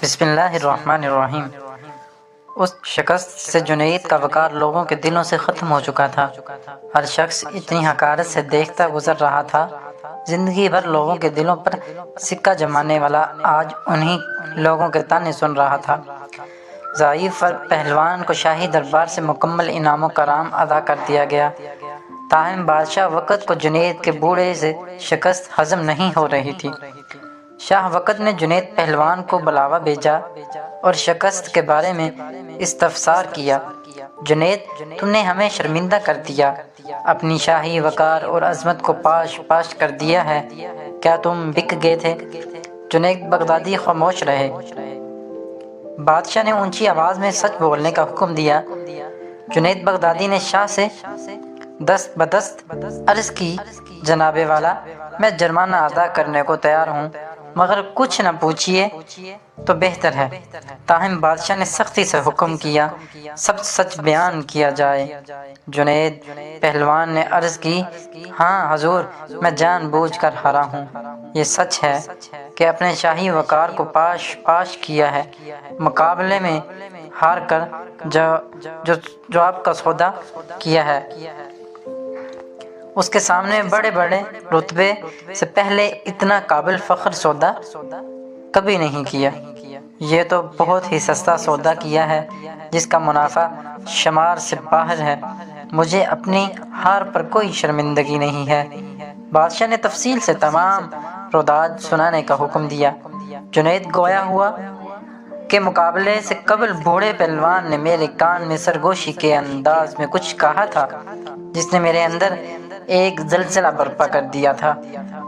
بسم اللہ الرحمن الرحیم۔ اس شکست سے جنید کا وقار لوگوں کے دلوں سے ختم ہو چکا تھا۔ ہر شخص اتنی حقارت سے دیکھتا گزر رہا تھا۔ زندگی بھر لوگوں کے دلوں پر سکہ جمانے والا آج انہی لوگوں کے تانے سن رہا تھا۔ ضعیف پہلوان کو شاہی دربار سے مکمل انعام و کرام ادا کر دیا گیا، تاہم بادشاہ وقت کو جنید کے بوڑھے سے شکست ہضم نہیں ہو رہی تھی۔ شاہ وقت نے جنید پہلوان کو بلاوا بھیجا اور شکست کے بارے میں استفسار کیا۔ جنید، تم نے ہمیں شرمندہ کر دیا، اپنی شاہی وقار اور عظمت کو پاش پاش کر دیا ہے۔ کیا تم بک گئے تھے؟ جنید بغدادی خاموش رہے۔ بادشاہ نے اونچی آواز میں سچ بولنے کا حکم دیا۔ جنید بغدادی نے شاہ سے دست بدست عرض کی، جناب والا، میں جرمانہ ادا کرنے کو تیار ہوں، مگر کچھ نہ پوچھیے تو بہتر ہے۔ تاہم بادشاہ نے سختی سے حکم کیا، سب سچ بیان کیا جائے۔ جنید پہلوان نے عرض کی، ہاں حضور، میں جان بوجھ کر ہارا ہوں۔ یہ سچ ہے کہ اپنے شاہی وقار کو پاش پاش کیا ہے۔ مقابلے میں ہار کر جو آپ کا سودا کیا ہے، اس کے سامنے بڑے بڑے رتبے سے پہلے اتنا قابل فخر سودا کبھی نہیں کیا۔ یہ تو بہت ہی سستا سودا کیا ہے جس کا منافع شمار سے باہر ہے۔ مجھے اپنی ہار پر کوئی شرمندگی نہیں ہے۔ بادشاہ نے تفصیل سے تمام روداد سنانے کا حکم دیا۔ جنید گویا ہوا کہ مقابلے سے قبل بوڑھے پہلوان نے میرے کان میں سرگوشی کے انداز میں کچھ کہا تھا جس نے میرے اندر ایک زلزلہ برپا کر دیا تھا۔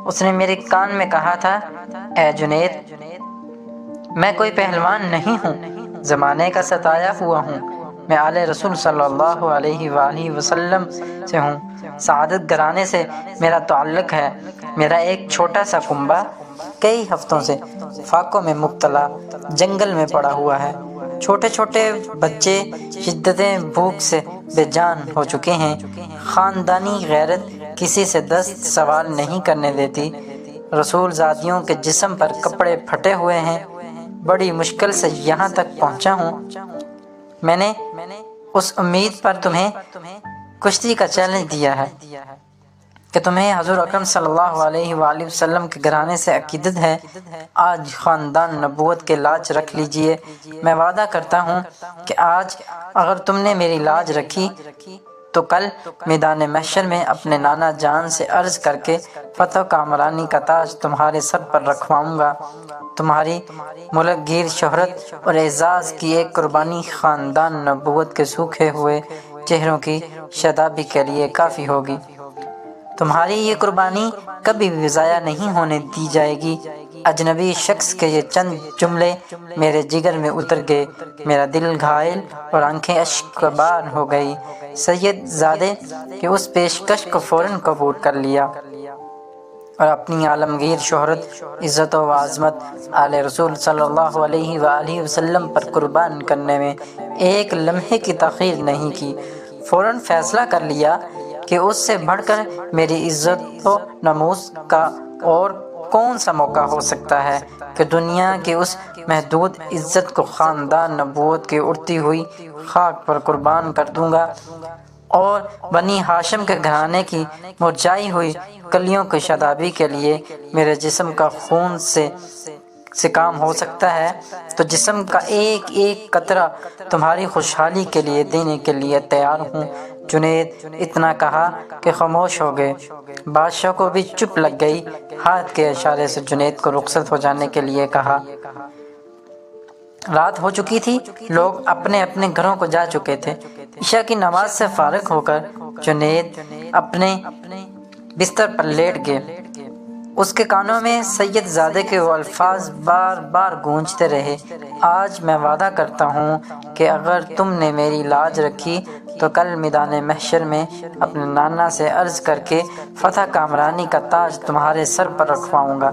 اس نے میرے کان میں کہا تھا، اے جنید، میں کوئی پہلوان نہیں ہوں، زمانے کا ستایا ہوا ہوں۔ میں آل رسول صلی اللہ علیہ وآلہ وسلم سے ہوں، سعادت گھرانے سے میرا تعلق ہے۔ میرا ایک چھوٹا سا کنبہ کئی ہفتوں سے فاقوں میں مبتلا جنگل میں پڑا ہوا ہے۔ چھوٹے چھوٹے بچے شدت بھوک سے بے جان ہو چکے ہیں۔ خاندانی غیرت کسی سے دست سوال نہیں کرنے دیتی۔ رسول زادیوں کے جسم پر کپڑے پھٹے ہوئے ہیں۔ بڑی مشکل سے یہاں تک پہنچا ہوں۔ میں نے اس امید پر تمہیں کشتی کا چیلنج دیا ہے کہ تمہیں حضور اکرم صلی اللہ علیہ وآلہ وسلم کے گھرانے سے عقیدت ہے۔ آج خاندان نبوت کے لاج رکھ لیجئے۔ میں وعدہ کرتا ہوں کہ آج اگر تم نے میری لاج رکھی تو کل میدان محشر میں اپنے نانا جان سے عرض کر کے فتح کامرانی کا تاج تمہارے سر پر رکھواؤں گا۔ تمہاری ملک گیر شہرت اور اعزاز کی ایک قربانی خاندان نبوت کے سوکھے ہوئے چہروں کی شادابی کے لیے کافی ہوگی۔ تمہاری یہ قربانی کبھی بھی ضائع نہیں ہونے دی جائے گی۔ اجنبی شخص کے یہ چند جملے میرے جگر میں اتر گئے۔ میرا دل گھائل اور آنکھیں اشک بار ہو گئی۔ سید زادے کی اس پیشکش کو فوراً قبول کر لیا اور اپنی عالمگیر شہرت، عزت و عظمت آل رسول صلی اللہ علیہ وآلہ وسلم پر قربان کرنے میں ایک لمحے کی تاخیر نہیں کی۔ فوراً فیصلہ کر لیا کہ اس سے بڑھ کر میری عزت و نموز کا اور کون سا موقع ہو سکتا ہے کہ دنیا کی اس محدود عزت کو خاندان نبوت کی اڑتی ہوئی خاک پر قربان کر دوں گا، اور بنی ہاشم کے گھرانے کی مرجھائی ہوئی کلیوں کی شادابی کے لیے میرے جسم کا خون سے کام ہو سکتا ہے تو جسم کا ایک ایک قطرہ تمہاری خوشحالی کے لیے دینے کے لیے تیار ہوں۔ جنید اتنا کہا کہ خاموش ہو گئے۔ بادشاہ کو بھی چپ لگ گئی۔ ہاتھ کے اشارے سے جنید کو رخصت ہو جانے کے لیے کہا۔ رات ہو چکی تھی، لوگ اپنے اپنے گھروں کو جا چکے تھے۔ عشاء کی نماز سے فارغ ہو کر جنید اپنے بستر پر لیٹ گئے۔ اس کے کانوں میں سید زادے کے وہ الفاظ بار بار گونجتے رہے، آج میں وعدہ کرتا ہوں کہ اگر تم نے میری لاج رکھی تو کل میدان محشر میں اپنے نانا سے عرض کر کے فتح کامرانی کا تاج تمہارے سر پر رکھواؤں گا۔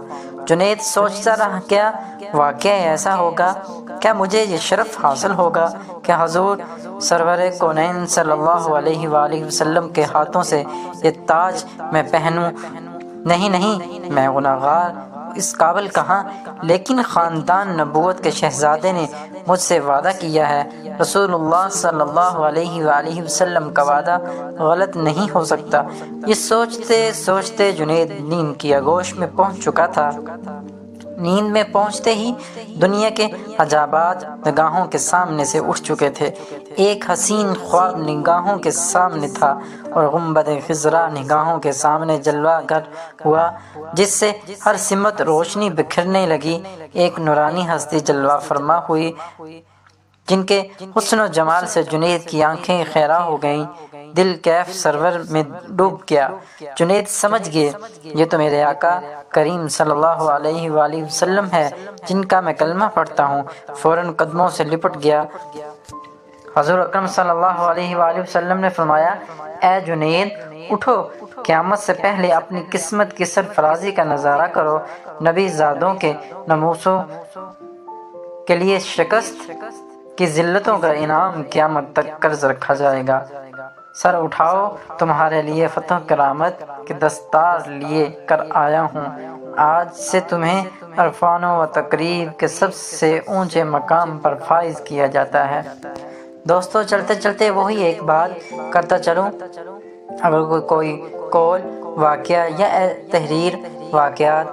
جنید سوچتا رہا، کیا واقعہ ایسا ہوگا؟ کیا مجھے یہ شرف حاصل ہوگا کہ حضور سرور کونین صلی اللہ علیہ وآلہ وسلم کے ہاتھوں سے یہ تاج میں پہنوں؟ نہیں، میں گناہگار اس قابل کہاں، لیکن خاندان نبوت کے شہزادے نے مجھ سے وعدہ کیا ہے، رسول اللہ صلی اللہ علیہ وآلہ وسلم کا وعدہ غلط نہیں ہو سکتا۔ یہ سوچتے سوچتے جنید نیند کی آغوش میں پہنچ چکا تھا۔ نیند میں پہنچتے ہی دنیا کے عجائبات نگاہوں کے سامنے سے اٹھ چکے تھے۔ ایک حسین خواب نگاہوں کے سامنے تھا اور گنبد خضرا نگاہوں کے سامنے جلوہ گر ہوا، جس سے ہر سمت روشنی بکھرنے لگی۔ ایک نورانی ہستی جلوہ فرما ہوئی، جن کے حسن و جمال سے جنید کی آنکھیں خیرہ ہو گئیں۔ دل کیف سرور میں ڈوب گیا۔ جنید سمجھ گئے یہ تو میرے آقا کریم صلی اللہ علیہ وآلہ وسلم ہے جن کا میں کلمہ پڑھتا ہوں۔ فوراً قدموں سے لپٹ گیا۔ حضور اکرم صلی اللہ علیہ وآلہ وسلم نے فرمایا، اے جنید اٹھو، قیامت سے پہلے اپنی قسمت کی سرفرازی کا نظارہ کرو۔ نبی زادوں کے ناموسوں کے لیے شکست کی ذلتوں کا انعام قیامت تک قرض رکھا جائے گا۔ سر اٹھاؤ، تمہارے لیے فتح کرامت کی دستار لیے کر آیا ہوں۔ آج سے تمہیں عرفان و تقریب کے سب سے اونچے مقام پر فائز کیا جاتا ہے۔ دوستو، چلتے چلتے وہی ایک بات کرتا چلوں، اگر کوئی قول، واقعہ یا تحریر واقعات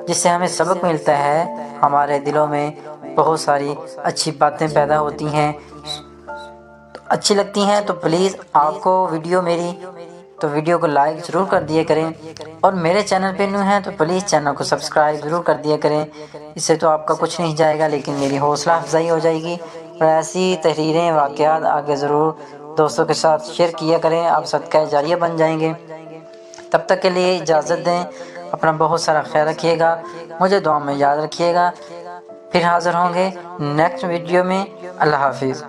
جس سے ہمیں سبق ملتا ہے، ہمارے دلوں میں بہت ساری اچھی باتیں پیدا ہوتی ہیں، اچھی لگتی ہیں، تو پلیز آپ کو ویڈیو کو لائک ضرور کر دیا کریں، اور میرے چینل پہ نیو ہیں تو پلیز چینل کو سبسکرائب ضرور کر دیا کریں۔ اس سے تو آپ کا کچھ نہیں جائے گا، لیکن میری حوصلہ افزائی ہو جائے گی، اور ایسی تحریریں، واقعات آگے ضرور دوستوں کے ساتھ شیئر کیا کریں، آپ صدقہ جاریہ بن جائیں گے۔ تب تک کے لیے اجازت دیں، اپنا بہت سارا خیال رکھیے گا، مجھے دعا میں یاد رکھیے گا۔ پھر حاضر ہوں گے نیکسٹ ویڈیو میں۔ اللہ حافظ۔